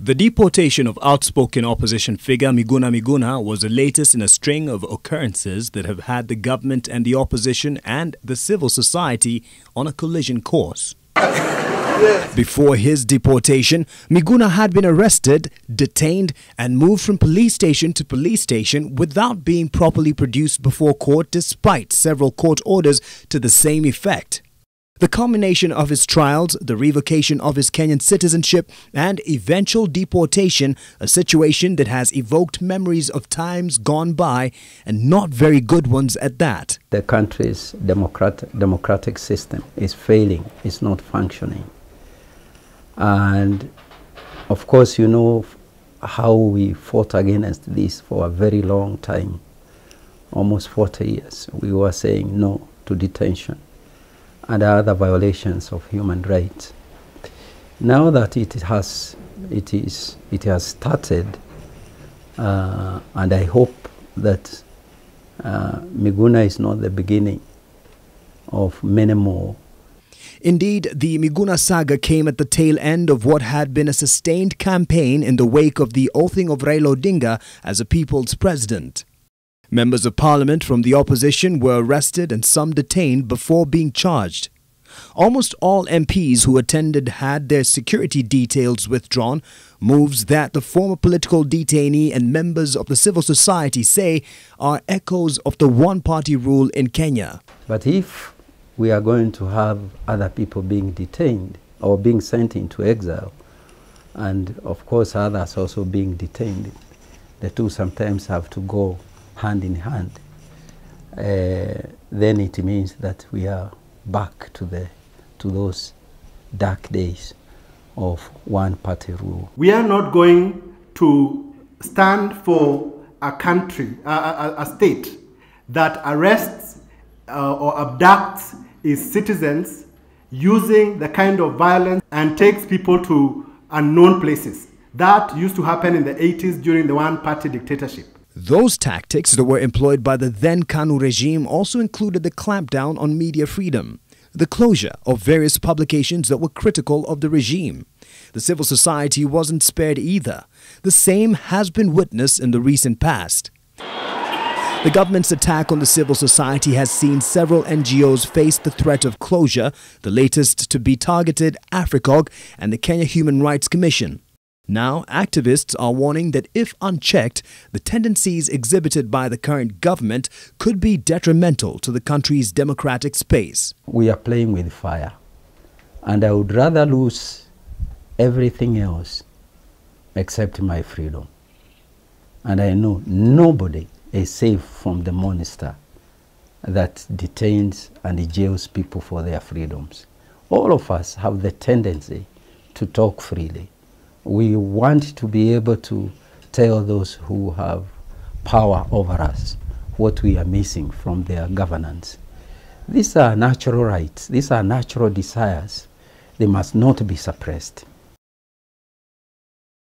The deportation of outspoken opposition figure Miguna was the latest in a string of occurrences that have had the government and the opposition and the civil society on a collision course. Before his deportation, Miguna had been arrested, detained and moved from police station to police station without being properly produced before court despite several court orders to the same effect. The culmination of his trials, the revocation of his Kenyan citizenship and eventual deportation, a situation that has evoked memories of times gone by and not very good ones at that. The country's democratic system is failing, it's not functioning. And of course, you know how we fought against this for a very long time, almost 40 years. We were saying no to detention and other violations of human rights. Now that it has started, and I hope that Miguna is not the beginning of many more. Indeed, the Miguna saga came at the tail end of what had been a sustained campaign in the wake of the oathing of Raila Odinga as a people's president. Members of parliament from the opposition were arrested and some detained before being charged. Almost all MPs who attended had their security details withdrawn, moves that the former political detainee and members of the civil society say are echoes of the one-party rule in Kenya. But if we are going to have other people being detained or being sent into exile, and of course others also being detained, the two sometimes have to go hand in hand, then it means that we are back to those dark days of one-party rule. We are not going to stand for a country, a state that arrests or abducts its citizens using the kind of violence and takes people to unknown places. That used to happen in the 80s during the one-party dictatorship. Those tactics that were employed by the then KANU regime also included the clampdown on media freedom, the closure of various publications that were critical of the regime. The civil society wasn't spared either. The same has been witnessed in the recent past. The government's attack on the civil society has seen several NGOs face the threat of closure, the latest to be targeted AFRICOG and the Kenya Human Rights Commission. Now, activists are warning that if unchecked, the tendencies exhibited by the current government could be detrimental to the country's democratic space. We are playing with fire, and I would rather lose everything else except my freedom. And I know nobody is safe from the monster that detains and jails people for their freedoms. All of us have the tendency to talk freely. We want to be able to tell those who have power over us what we are missing from their governance. These are natural rights. These are natural desires. They must not be suppressed.